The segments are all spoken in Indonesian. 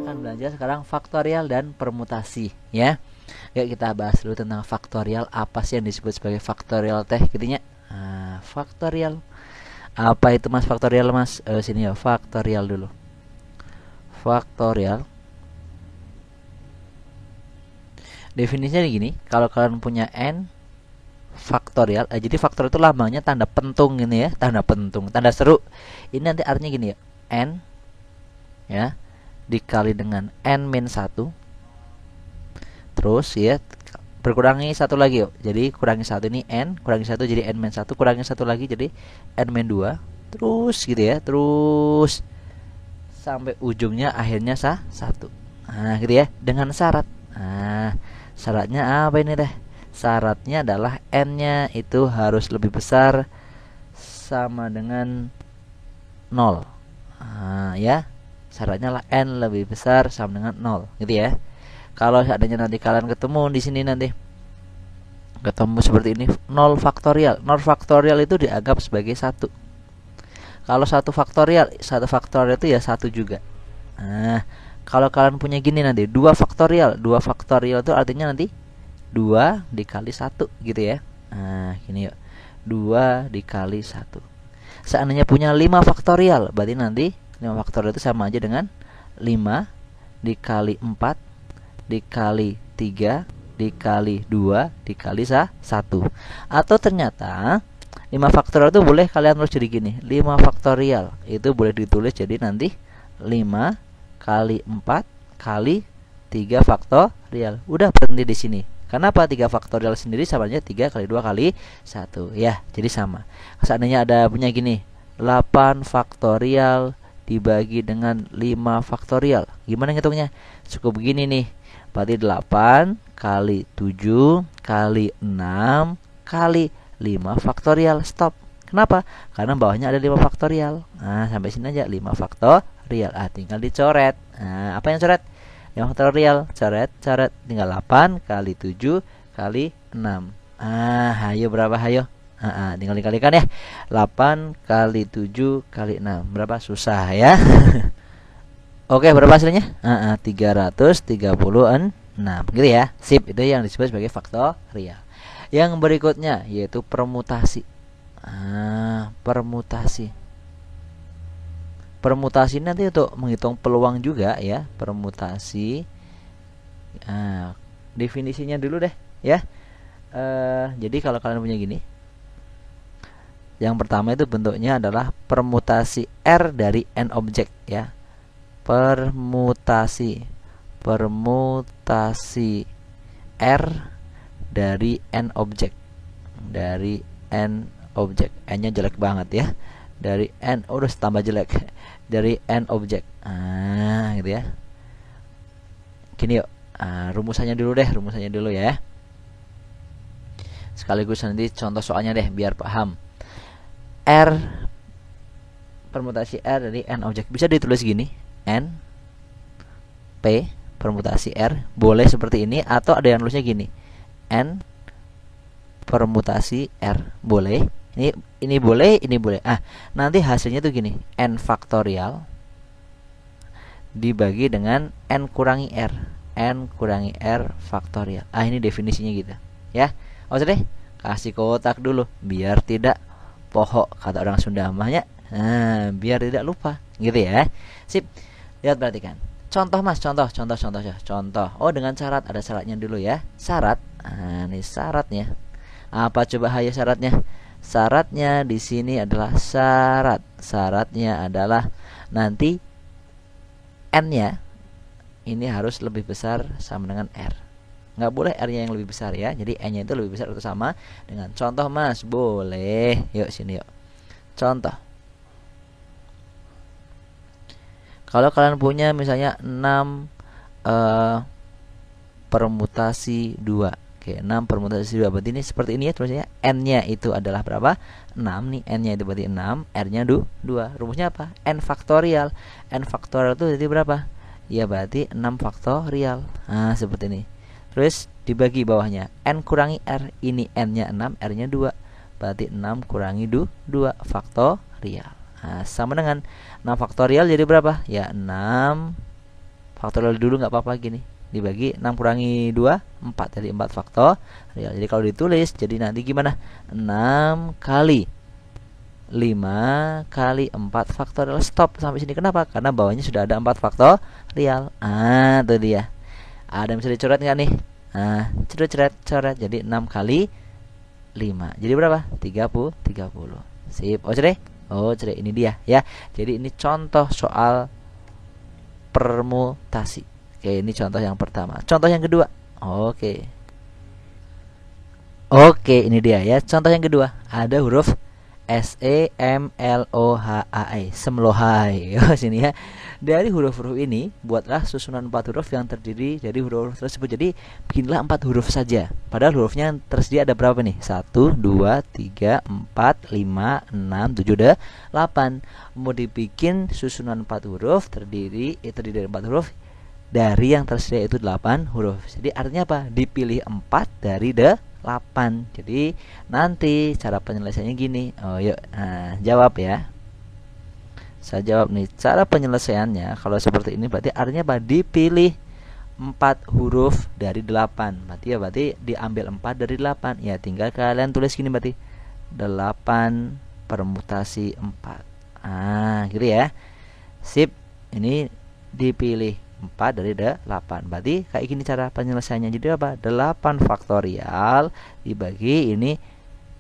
akan belajar sekarang faktorial dan permutasi ya. Yuk kita bahas dulu tentang faktorial. Apa sih yang disebut sebagai faktorial teh gitunya? Faktorial. Apa itu Mas faktorial Mas? Sini ya, faktorial dulu. Faktorial. Definisinya gini, kalau kalian punya n faktorial, jadi faktor itu lambangnya tanda pentung ini ya, tanda pentung, tanda seru. Ini nanti artinya gini ya, n ya dikali dengan n-1 terus ya berkurangi satu lagi yuk. Jadi kurangi satu ini n, kurangi satu jadi n-1, kurangi satu lagi jadi n-2, terus gitu ya, terus sampai ujungnya akhirnya satu. Nah gitu ya, dengan syarat. Syaratnya apa ini teh? Syaratnya adalah n-nya itu harus lebih besar sama dengan 0. Ya. Syaratnya lah n lebih besar sama dengan 0, gitu ya. Kalau seandainya nanti kalian ketemu di sini nanti ketemu seperti ini 0 faktorial. 0 faktorial itu dianggap sebagai 1. Kalau 1 faktorial itu ya 1 juga. Kalau kalian punya gini nanti 2 faktorial. 2 faktorial itu artinya nanti 2 dikali 1 gitu ya. Gini yuk. 2 dikali 1. Seandainya punya 5 faktorial, berarti nanti 5 faktorial itu sama aja dengan 5 dikali 4 dikali 3 dikali 2 dikali 1. Atau ternyata 5 faktorial itu boleh kalian tulis jadi gini. 5 faktorial itu boleh ditulis jadi nanti 5 kali 4 kali 3 faktorial. Udah berhenti di sini. Kenapa 3 faktorial sendiri sama aja 3 kali 2 kali 1 ya. Jadi sama. Seandainya ada punya gini 8 faktorial dibagi dengan 5 faktorial. Gimana ngitungnya? Cukup begini nih. Berarti 8 kali 7 kali 6 kali 5 faktorial. Stop. Kenapa? Karena bawahnya ada 5 faktorial. Sampai sini aja 5 faktorial. Tinggal dicoret. Apa yang coret? 5 faktorial. Coret. Tinggal 8 kali 7 kali 6. Hayo berapa hayo? Tinggal dikalikan ya. 8 kali 7 kali 6. Berapa? Susah ya. Oke, berapa hasilnya? 336. Gitu ya. Sip, itu yang disebut sebagai faktorial. Yang berikutnya yaitu permutasi. Permutasi nanti untuk menghitung peluang juga ya. Permutasi. Definisinya dulu deh ya. Jadi kalau kalian punya gini, yang pertama itu bentuknya adalah permutasi R dari n objek ya. Permutasi R dari n objek. N-nya jelek banget ya. Dari n udah tambah jelek. Dari n objek. Gitu ya. Gini yuk. Rumusannya dulu ya. Sekaligus nanti contoh soalnya deh biar paham. R permutasi R dari n objek bisa ditulis gini. N P permutasi R boleh seperti ini, atau ada yang nulisnya gini. N permutasi R boleh. Ini boleh, ini boleh. Nanti hasilnya tuh gini. N faktorial dibagi dengan N kurangi R. N kurangi R faktorial. Ini definisinya gitu ya. Oke deh, kasih kotak dulu biar tidak pohok kata orang Sunda mahnya. Biar tidak lupa gitu ya. Sip. Lihat perhatikan. Contoh Mas, contoh. Oh, dengan syarat, ada syaratnya dulu ya. Syarat. Ini syaratnya. Apa coba hayo syaratnya? Syaratnya di sini adalah syarat. Syaratnya adalah nanti n-nya ini harus lebih besar sama dengan R. Nggak boleh R-nya yang lebih besar ya. Jadi n-nya itu lebih besar atau sama dengan. Contoh Mas, boleh. Yuk sini yuk. Contoh. Kalau kalian punya misalnya 6 permutasi 2. Oke, 6 permutasi 2. Berarti ini seperti ini ya tulisnya. N-nya itu adalah berapa? 6 nih. N-nya itu berarti 6, R-nya 2. Rumusnya apa? N faktorial. N faktorial itu jadi berapa? Ya berarti 6 faktorial. Seperti ini. Terus dibagi bawahnya. N kurangi R. Ini N-nya 6, R-nya 2. Berarti 6 kurangi 2 faktorial. Sama dengan 6 faktorial jadi berapa? Ya 6 faktorial dulu nggak apa-apa gini. Dibagi 6 kurangi 2 4, jadi 4 faktorial. Jadi kalau ditulis jadi nanti gimana? 6 kali 5 kali 4 faktorial. Stop sampai sini. Kenapa? Karena bawahnya sudah ada 4 faktorial. Itu dia. Ada yang bisa dicoret nggak nih? Coret. Jadi 6 kali 5. Jadi berapa? 30. Sip. Oke, ini dia ya. Jadi ini contoh soal permutasi. Oke, ini contoh yang pertama. Contoh yang kedua. Oke, ini dia ya. Contoh yang kedua. Ada huruf SEMLOHAE, semlohai. Sini ya. Dari huruf-huruf ini buatlah susunan 4 huruf yang terdiri dari huruf tersebut. Jadi bikinlah 4 huruf saja. Padahal hurufnya yang tersedia ada berapa nih? 1, 2, 3, 4, 5, 6, 7, 8. Mau dibikin susunan 4 huruf terdiri dari 4 huruf dari yang tersedia itu 8 huruf. Jadi artinya apa? Dipilih 4 dari 8. Jadi nanti cara penyelesaiannya gini. Yuk, jawab ya. Saya jawab nih. Cara penyelesaiannya kalau seperti ini berarti artinya apa? Dipilih 4 huruf dari 8. Berarti diambil 4 dari 8. Ya, tinggal kalian tulis gini berarti 8 permutasi 4. Gitu ya. Sip. Ini dipilih 4 dari 8. Berarti kayak gini cara penyelesaiannya. Jadi apa? 8 faktorial dibagi ini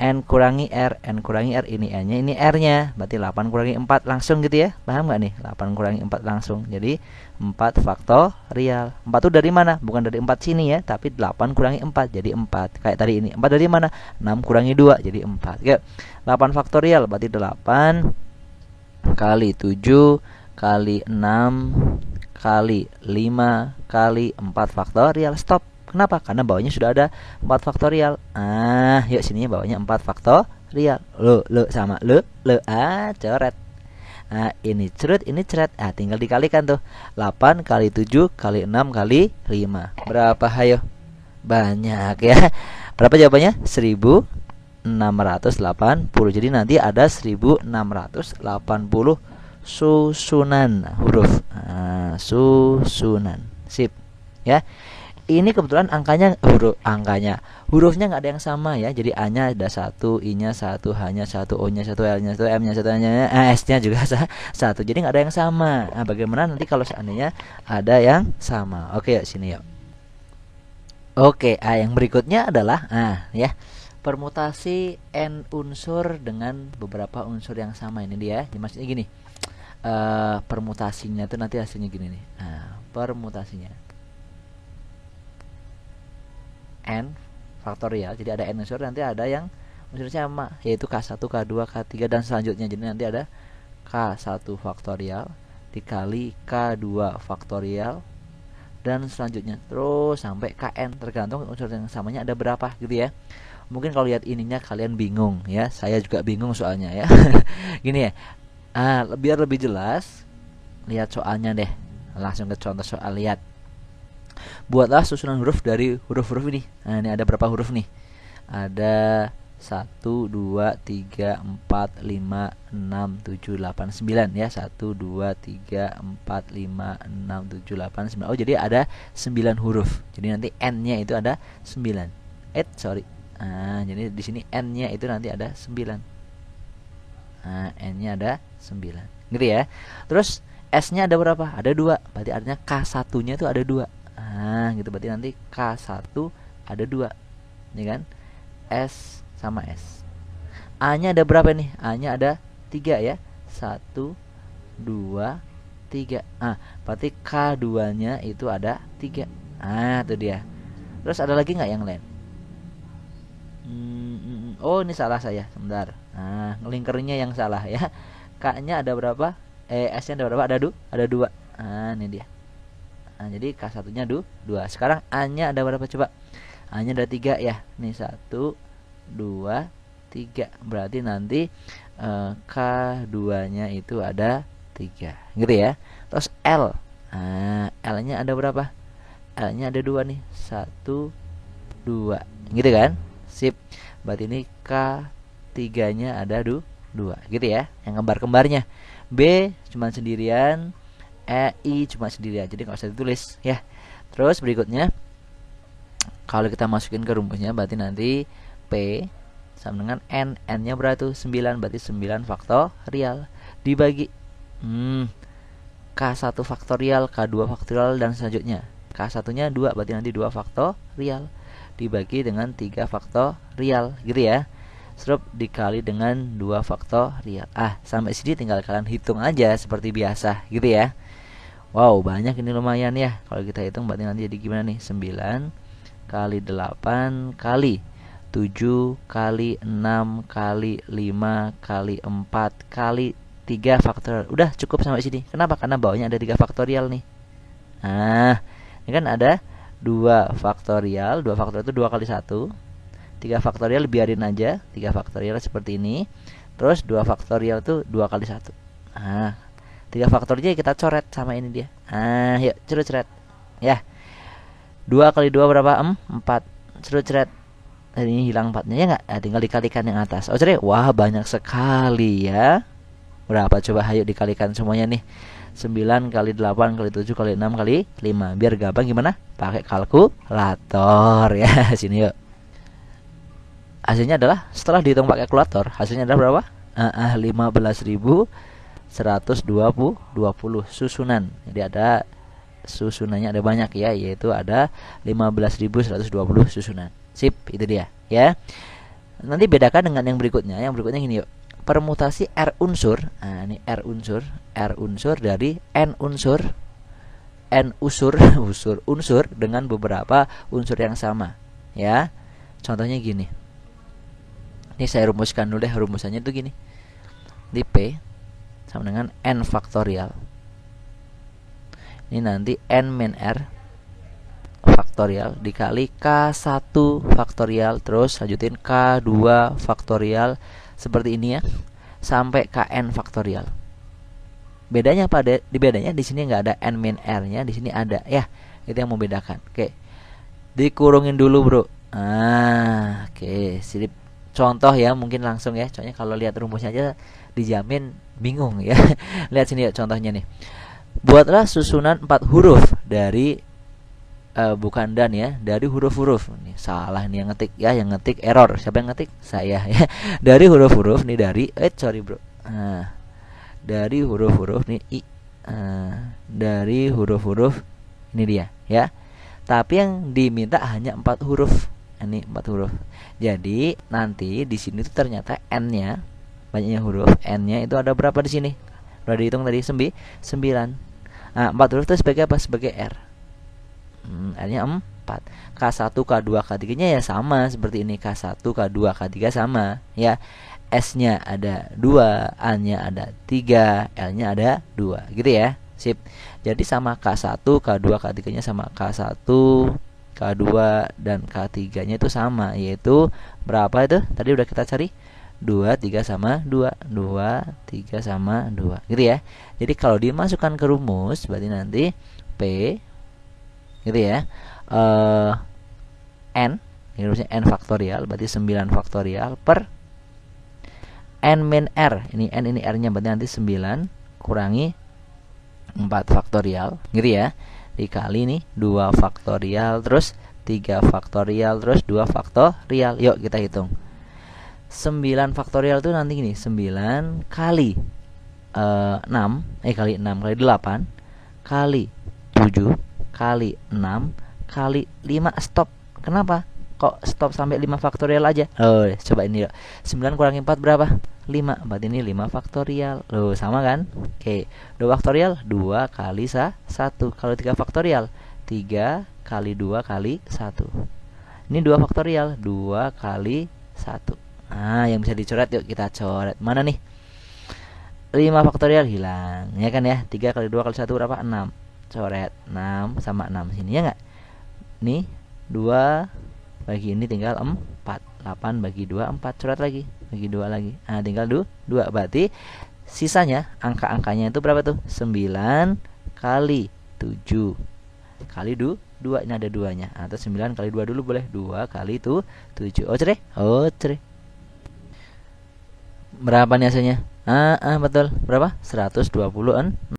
N kurangi R. N kurangi R, ini N nya, ini R nya. Berarti 8 kurangi 4 langsung gitu ya. Paham nggak nih? 8 kurangi 4 langsung. Jadi 4 faktorial. 4 itu dari mana? Bukan dari 4 sini ya, tapi 8 kurangi 4 jadi 4. Kayak tadi ini. 4 dari mana? 6 kurangi 2 jadi 4. Oke. 8 faktorial berarti 8 kali 7 kali 6 kali 5 kali 4 faktorial. Stop. Kenapa? Karena bawahnya sudah ada 4 faktorial. Yuk sini bawahnya 4 faktorial. Lo sama lo. Coret. Ini coret. Tinggal dikalikan tuh. 8 kali 7 kali 6 kali 5. Berapa? Hayo. Banyak ya. Berapa jawabannya? 1680. Jadi nanti ada 1680 susunan huruf. Susunan. Sip. Ya. Ini kebetulan hurufnya nggak ada yang sama ya. Jadi A-nya ada 1, I-nya 1, H-nya 1, O-nya 1, L-nya 1, M-nya 1, N-nya, S-nya juga 1. Jadi nggak ada yang sama. Bagaimana nanti kalau seandainya ada yang sama? Oke, yuk sini yuk. Oke, yang berikutnya adalah ya, permutasi N unsur dengan beberapa unsur yang sama. Ini dia. Maksudnya gini. Permutasinya itu nanti hasilnya gini nih. Permutasinya N faktorial. Jadi ada N unsur, nanti ada yang unsurnya sama, yaitu K1, K2, K3 dan selanjutnya. Jadi nanti ada K1 faktorial dikali K2 faktorial dan selanjutnya terus sampai Kn, tergantung unsur yang samanya ada berapa gitu ya. Mungkin kalau lihat ininya kalian bingung ya. Saya juga bingung soalnya ya. Gini ya. Biar lebih jelas, lihat soalnya deh. Langsung ke contoh soal. Lihat. Buatlah susunan huruf dari huruf-huruf ini. Ini ada berapa huruf nih? Ada 1, 2, 3, 4, 5, 6, 7, 8, 9 ya. 1, 2, 3, 4, 5, 6, 7, 8, 9. Jadi ada 9 huruf. Jadi nanti N-nya itu ada 9. Jadi di sini N-nya itu nanti ada 9. N-nya ada 9. Gitu ya. Terus S-nya ada berapa? Ada 2. Berarti artinya K1-nya itu ada 2. Gitu berarti nanti K1 ada 2. Ini kan? S sama S. A-nya ada berapa nih? A-nya ada 3 ya. 1 2 3. Berarti K2-nya itu ada 3. Itu dia. Terus ada lagi nggak yang lain? Ini salah saya. Sebentar. Ngelingkernya yang salah ya. K-nya ada berapa? S-nya ada berapa? Ada 2. Ini dia. Jadi K1-nya 2. Sekarang A-nya ada berapa coba? A-nya ada 3 ya. Nih 1 2 3. Berarti nanti K2-nya itu ada 3. Gitu ya. Terus L. L-nya ada berapa? L-nya ada 2 nih. 1 2. Gitu kan? Sip. Berarti ini K3-nya ada 2. Gitu ya. Yang kembar-kembarnya. B cuma sendirian. I cuma sendiri aja, jadi nggak usah ditulis ya. Terus berikutnya kalau kita masukin ke rumusnya berarti nanti P sama dengan N nya berapa tuh? 9, berarti 9 faktorial dibagi K1 faktorial, K2 faktorial, dan selanjutnya. K1 nya 2, berarti nanti 2 faktorial dibagi dengan 3 faktorial gitu ya. Stroke dikali dengan 2 faktorial. Sampai sini tinggal kalian hitung aja seperti biasa gitu ya. Wow, banyak ini lumayan ya. Kalau kita hitung berarti nanti jadi gimana nih? 9 kali 8 kali 7 kali 6 kali 5 kali 4 kali 3 faktorial. Udah cukup sampai sini. Kenapa? Karena bawahnya ada 3 faktorial nih. Ini kan ada 2 faktorial. 2 faktorial itu 2 kali 1. 3 faktorial biarin aja, 3 faktorial seperti ini. Terus 2 faktorial itu 2 kali 1. 3 faktorialnya kita coret sama ini dia. Yuk coret ya. 2 kali 2 berapa? 4. Coret. Ini hilang 4 nya ya nggak? Tinggal dikalikan yang atas. Wah, banyak sekali ya. Berapa coba? Ayo dikalikan semuanya nih. 9 kali 8 kali 7 kali 6 kali 5. Biar gampang gimana? Pakai kalkulator ya. Sini yuk. Hasilnya adalah setelah dihitung pakai kalkulator, hasilnya adalah berapa? 15.120 susunan. Jadi ada susunannya ada banyak ya, yaitu ada 15.120 susunan. Sip, itu dia ya. Nanti bedakan dengan yang berikutnya. Yang berikutnya gini yuk. Permutasi R unsur. Ini R unsur dari N unsur. Unsur dengan beberapa unsur yang sama ya. Contohnya gini. Ini saya rumuskan dulu deh. Rumusannya tuh gini. Di P sama dengan N faktorial. Ini nanti N min R faktorial dikali K1 faktorial, terus lanjutin K2 faktorial seperti ini ya, sampai Kn faktorial. Bedanya pada di sini nggak ada N min R-nya, di sini ada ya. Itu yang membedakan. Oke. Dikurungin dulu, Bro. Oke, sip. Contoh ya, mungkin langsung ya. Soalnya kalau lihat rumusnya aja dijamin bingung ya. Lihat sini ya contohnya nih. Buatlah susunan 4 huruf dari bukan dan ya, dari huruf-huruf. Nih salah nih yang ngetik ya, yang ngetik error. Siapa yang ngetik? Saya ya. Dari huruf-huruf nih sorry bro. Dari huruf-huruf nih dari huruf-huruf ini dia ya. Tapi yang diminta hanya 4 huruf. Ini 4 huruf. Jadi nanti di sini tuh ternyata N-nya, banyaknya huruf, N-nya itu ada berapa di sini? Udah dihitung tadi 9. 4 huruf itu sebagai apa? Sebagai R. R-nya 4. K1, K2, K3-nya ya sama seperti ini. K1, K2, K3 sama ya. S-nya ada 2, A-nya ada 3, L-nya ada 2. Gitu ya. Sip. Jadi sama K1, K2, K3-nya sama. K1, K2 dan K3-nya itu sama, yaitu berapa itu? Tadi udah kita cari 2, 3 sama 2, 2, 3 sama 2 gitu ya. Jadi kalau dimasukkan ke rumus berarti nanti P gitu ya, N, ini rumusnya N faktorial, berarti 9 faktorial per N min R. Ini N, ini R-nya, berarti nanti 9 kurangi 4 faktorial gitu ya, dikali nih 2 faktorial, terus 3 faktorial, terus 2 faktorial. Yuk kita hitung. 9 faktorial itu nanti gini, 9 kali 6 kali 6 kali 8 kali 7 kali 6 kali 5. Stop. Kenapa? Kok stop sampai 5 faktorial aja? Coba ini yuk. 9 kurangi 4 berapa? 5. Berarti ini 5 faktorial. Sama kan? Oke. 2 faktorial 2 kali 1. Kalau 3 faktorial 3 kali 2 kali 1. Ini 2 faktorial 2 kali 1. Yang bisa dicoret yuk kita coret. Mana nih? 5 faktorial hilang, ya kan ya? 3 kali 2 kali 1 berapa? 6. Coret 6 sama 6 sini ya nggak? Nih 2 bagi ini tinggal 4. 8 bagi 2 4. Coret lagi, bagi 2 lagi. Tinggal 2. Berarti sisanya angka-angkanya itu berapa tuh? 9 kali 7 kali 2. Ini ada 2-nya. Atau 9 kali 2 dulu boleh. 2 kali 7. Cere. Berapa nih hasilnya? Betul. Berapa? 126.